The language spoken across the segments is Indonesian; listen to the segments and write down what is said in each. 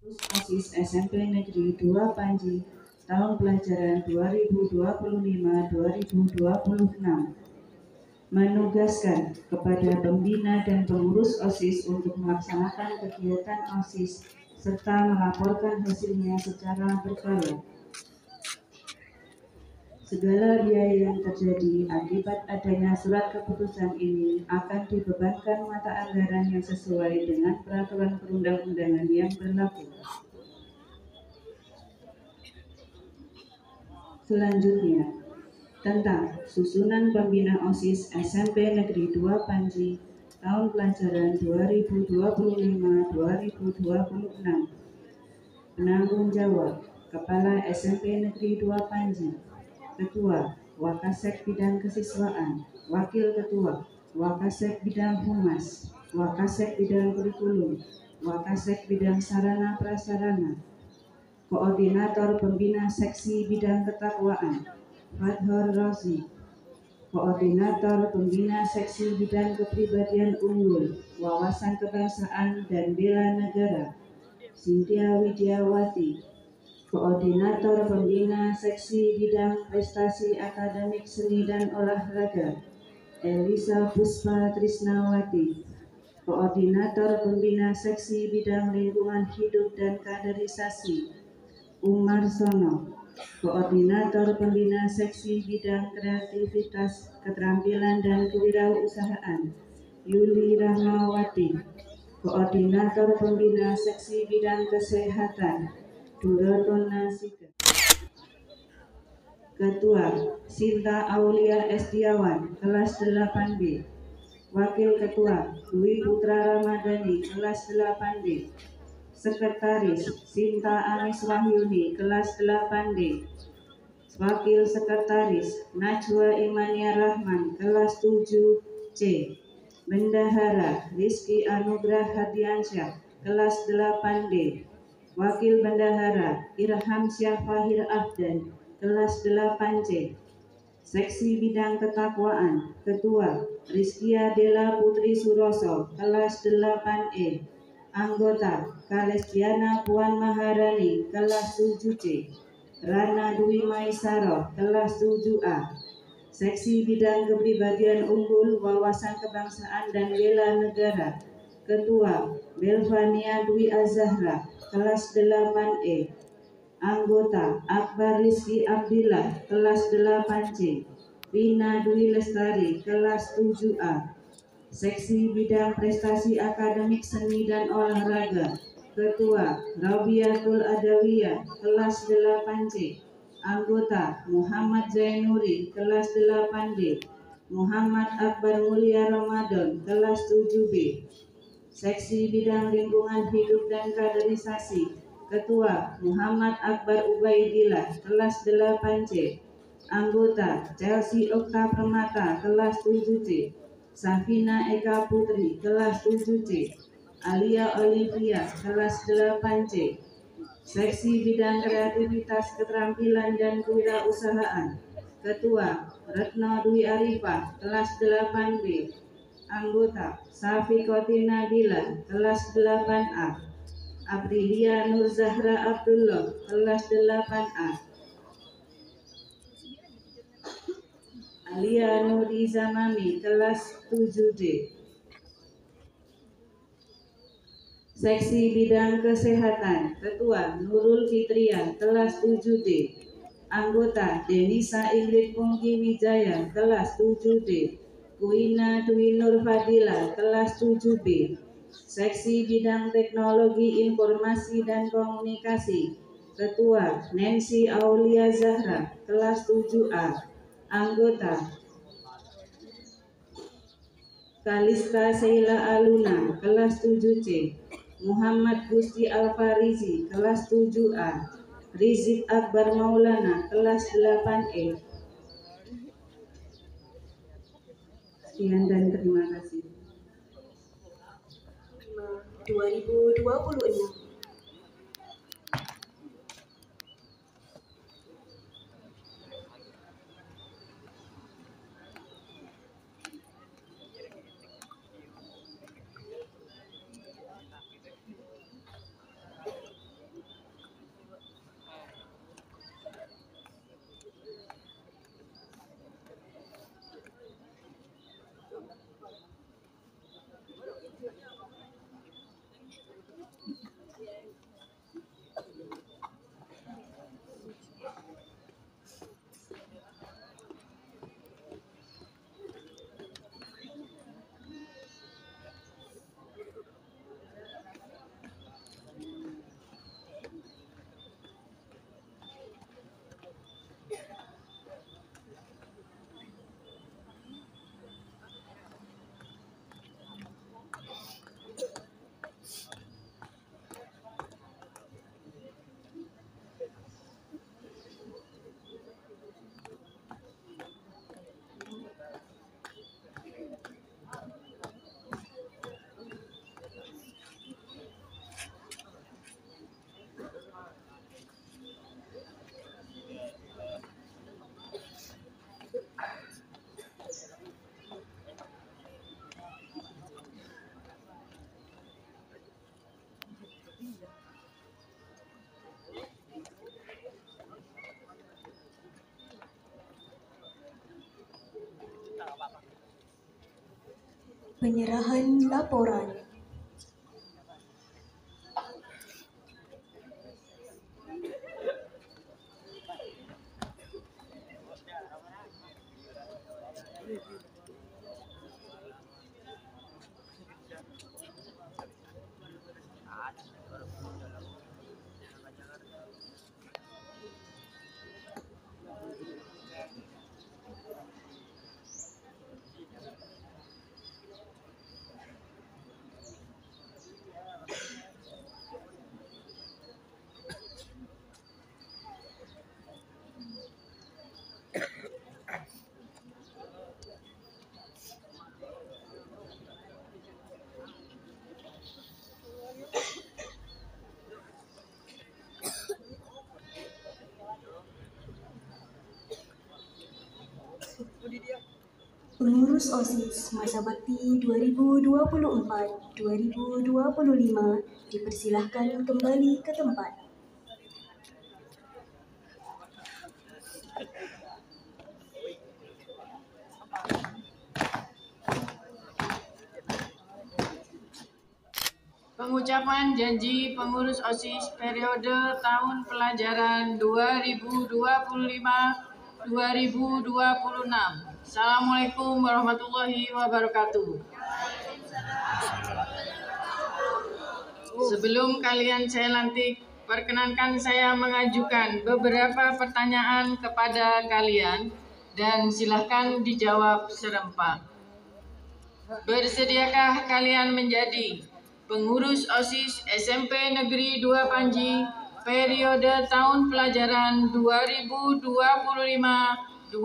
OSIS SMP Negeri 2 Panji tahun pelajaran 2025-2026 menugaskan kepada pembina dan pengurus OSIS untuk melaksanakan kegiatan OSIS serta melaporkan hasilnya secara berkala. Segala biaya yang terjadi akibat adanya surat keputusan ini akan dibebankan mata anggaran yang sesuai dengan peraturan perundang-undangan yang berlaku. Selanjutnya, tentang susunan pembina OSIS SMP Negeri 2 Panji tahun pelajaran 2025-2026. Penanggung jawab Kepala SMP Negeri 2 Panji, Ketua Wakasek Bidang Kesiswaan, Wakil Ketua Wakasek Bidang Humas, Wakasek Bidang Kurikulum, Wakasek Bidang Sarana Prasarana, Koordinator Pembina Seksi Bidang Ketakwaan Fadhor Rosi, Koordinator Pembina Seksi Bidang Kepribadian Unggul, Wawasan Kebangsaan dan Bela Negara Cynthia Widiawati, Koordinator Pembina Seksi Bidang Prestasi Akademik Seni dan Olahraga Elisa Puspa Trisnawati, Koordinator Pembina Seksi Bidang Lingkungan Hidup dan Kaderisasi Umar Sono, Koordinator Pembina Seksi Bidang Kreativitas, Keterampilan dan Kewirausahaan Yuli Rahmawati, Koordinator Pembina Seksi Bidang Kesehatan Duratona Sika, Ketua Sinta Aulia Estiawan, kelas 8B, Wakil Ketua Dwi Putra Ramadhani, kelas 8D, Sekretaris Sinta Anis Wahyuni, kelas 8D, Wakil Sekretaris Najwa Imania Rahman, kelas 7C, Bendahara Rizky Anugrah Hadiansyah, kelas 8D, Wakil Bendahara Irham Syafahir Afdan, kelas 8C, Seksi Bidang Ketakwaan, Ketua Rizkia Dela Putri Suroso, kelas 8E, Anggota Kalestiana Puan Maharani, kelas 7C, Rana Dwi Maisaro, kelas 7A, Seksi Bidang Kepribadian Unggul, Wawasan Kebangsaan dan Bela Negara, Ketua Belvania Dwi Azahra, kelas 8E, Anggota Akbar Rizky Abdillah, kelas 8C, Rina Dwi Lestari, kelas 7A, Seksi Bidang Prestasi Akademik Seni dan Olahraga, Ketua Rabiatul Adawiyah, kelas 8C, Anggota Muhammad Zainuri, kelas 8D, Muhammad Akbar Mulia Ramadan, kelas 7B, Seksi Bidang Lingkungan Hidup dan Kaderisasi, Ketua Muhammad Akbar Ubaidillah, kelas 8C, Anggota Chelsea Okta Permata, kelas 7C, Safina Eka Putri, kelas 7C, Alia Olivia, kelas 8C, Seksi Bidang Kreativitas, Keterampilan dan Kewirausahaan, Ketua Retno Dwi Arifah, kelas 8B, Anggota Safi Kotina Bila, kelas 8A, Aprilia Nur Zahra Abdullah, kelas 8A, Alia Nuri Zamami, kelas 7D. Seksi Bidang Kesehatan, Ketua Nurul Fitria, kelas 7D, Anggota Denisa Ingrid Pungki Wijaya, kelas 7D, Kuina Dwi Nur Fadila, kelas 7B, Seksi Bidang Teknologi Informasi dan Komunikasi, Ketua Nancy Aulia Zahra, kelas 7A, Anggota Kalista Sheila Aluna, kelas 7C, Muhammad Gusti Alfarizi, kelas 7A, Rizik Akbar Maulana, kelas 8E. Sekian dan terima kasih. 2026. Penyerahan laporan. Pengurus OSIS Masa Bakti 2024-2025 dipersilahkan kembali ke tempat. Pengucapan janji pengurus OSIS periode tahun pelajaran 2025-2026. Assalamualaikum warahmatullahi wabarakatuh. Sebelum kalian saya lantik, perkenankan saya mengajukan beberapa pertanyaan kepada kalian dan silahkan dijawab serempak. Bersediakah kalian menjadi pengurus OSIS SMP Negeri 2 Panji periode tahun pelajaran 2025-2026?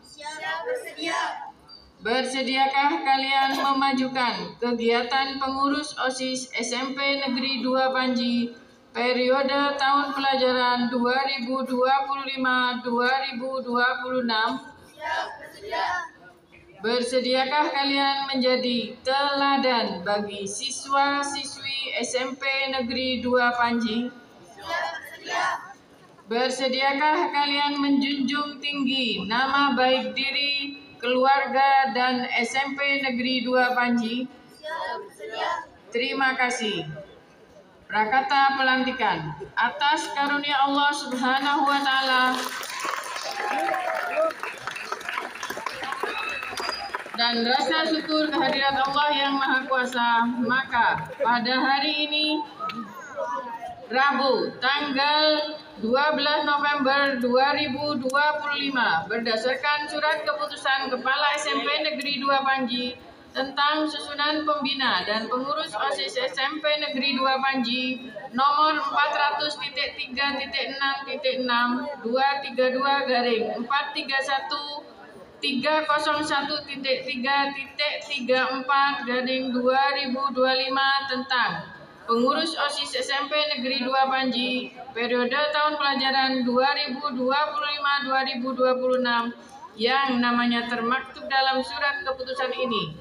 Siap, bersedia. Bersediakah kalian memajukan kegiatan pengurus OSIS SMP Negeri 2 Panji periode tahun pelajaran 2025-2026? Siap, bersedia. Bersediakah kalian menjadi teladan bagi siswa-siswi SMP Negeri 2 Panji? Siap, bersedia. Bersediakah kalian menjunjung tinggi nama baik diri, keluarga, dan SMP Negeri 2 Panji? Siap, bersedia. Terima kasih. Prakata pelantikan. Atas karunia Allah Subhanahu wa Ta'ala dan rasa syukur kehadirat Allah yang Maha Kuasa, maka pada hari ini Rabu tanggal 12 November 2025 berdasarkan surat keputusan Kepala SMP Negeri 2 Panji tentang susunan pembina dan pengurus OSIS SMP Negeri 2 Panji nomor 400.3.6.6.232/431 301.3.34/2025 tentang pengurus OSIS SMP Negeri 2 Panji periode tahun pelajaran 2025-2026 yang namanya termaktub dalam surat keputusan ini.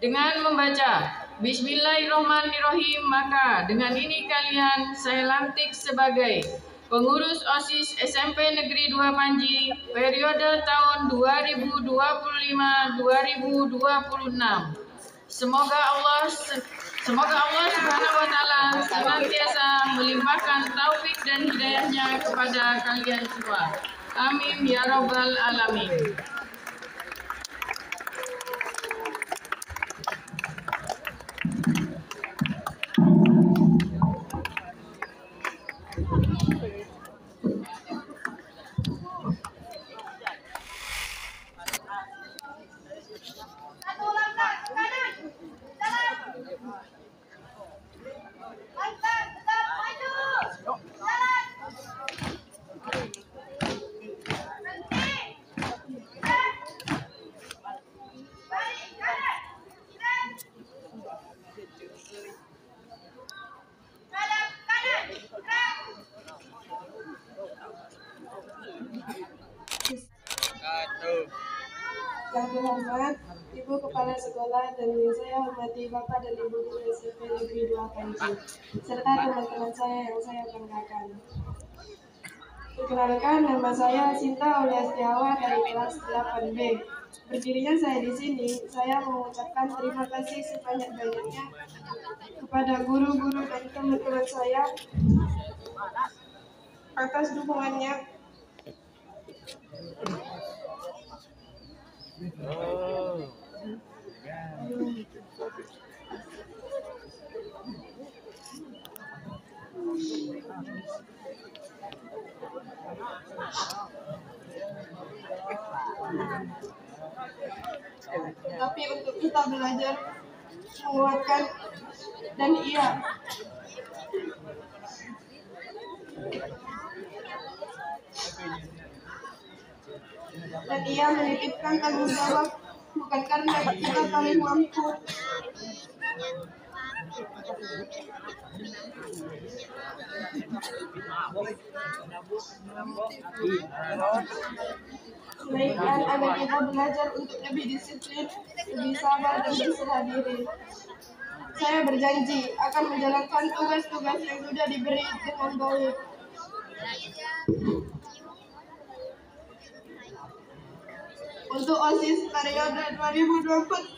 Dengan membaca Bismillahirrahmanirrahim, maka dengan ini kalian saya lantik sebagai pengurus OSIS SMP Negeri 2 Panji periode tahun 2025-2026. Semoga Allah Subhanahu wa Ta'ala senantiasa melimpahkan taufik dan hidayahnya kepada kalian semua. Amin ya rabbal alamin. Satu langkah ke kanan. Jalan. Langkah tetap maju. Jalan. Berhenti. Gerak. Balik kanan. Gerak. Hadap kanan. Gerak. Yang terhormat, Ibu Kepala Sekolah dan yang saya hormati Bapak dan Ibu Guru SMP Negeri 2 Panji, serta teman-teman saya yang saya banggakan. Perkenalkan, nama saya Sinta Aulia Setiawan dari kelas 8B. Berdirinya saya di sini, saya mengucapkan terima kasih sebanyak-banyaknya kepada guru-guru dan teman-teman saya atas dukungannya. Tapi untuk kita belajar menguatkan dan ia menitipkan tanggung jawab bukan karena kita paling mampu, melainkan agar kita belajar untuk lebih disiplin, lebih sabar dan berserah diri. Saya berjanji akan menjalankan tugas-tugas yang sudah diberi dengan baik. Untuk OSIS periode 2024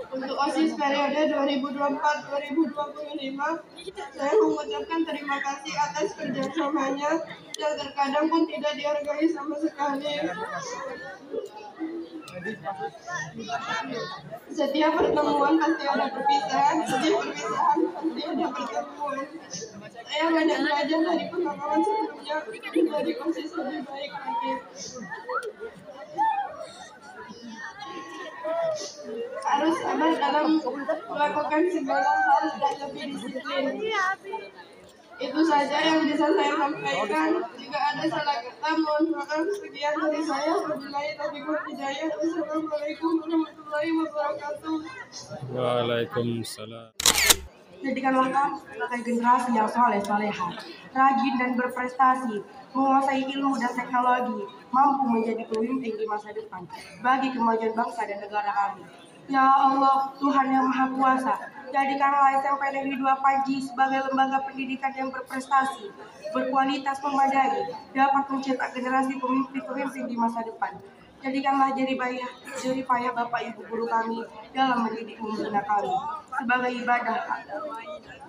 Untuk OSIS periode 2024-2025, saya mengucapkan terima kasih atas kerjasamanya yang terkadang pun tidak dihargai sama sekali. Setiap pertemuan pasti ada perpisahan, setiap perpisahan pasti ada pertemuan. Saya banyak belajar dari pengalaman sebelumnya menjadi OSIS lebih baik lagi. Harus sabar dalam melakukan segala hal dan lebih disiplin. Itu saja yang bisa saya sampaikan. Jika ada salah kata, mohon maaf. Sekian dari saya. Wabillahi taufiq wal hidayah. Wassalamualaikum warahmatullahi wabarakatuh. Waalaikumsalam. Jadikanlah kami sebagai generasi yang soleh-soleha, rajin dan berprestasi, menguasai ilmu dan teknologi, mampu menjadi pemimpin di masa depan bagi kemajuan bangsa dan negara kami. Ya Allah, Tuhan yang Maha Kuasa, jadikanlah SMP Negeri 2 Panji sebagai lembaga pendidikan yang berprestasi, berkualitas memadai, dapat mencetak generasi pemimpin-pemimpin di masa depan. Jadikanlah jerih payah Bapak Ibu guru kami dalam mendidik membina kami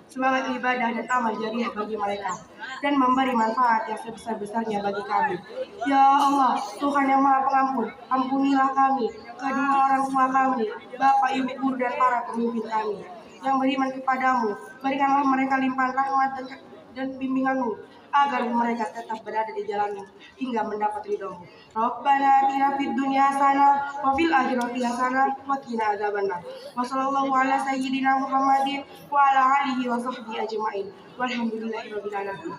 sebagai ibadah dan amal jariah bagi mereka dan memberi manfaat yang sebesar-besarnya bagi kami. Ya Allah, Tuhan yang Maha Pengampun, ampunilah kami, kedua orang tua kami, Bapak Ibu guru dan para pemimpin kami yang beriman kepadamu. Berikanlah mereka limpahan rahmat dan bimbinganmu agar mereka tetap berada di jalanmu hingga mendapat ridhomu. Rabbana atina fid dunya hasanah wa fil akhirati hasanah wa qina adzabannar. Wa sallallahu ala sayyidina Muhammadin wa ala alihi wa sahbihi ajmain. Walhamdulillahirabbil alamin.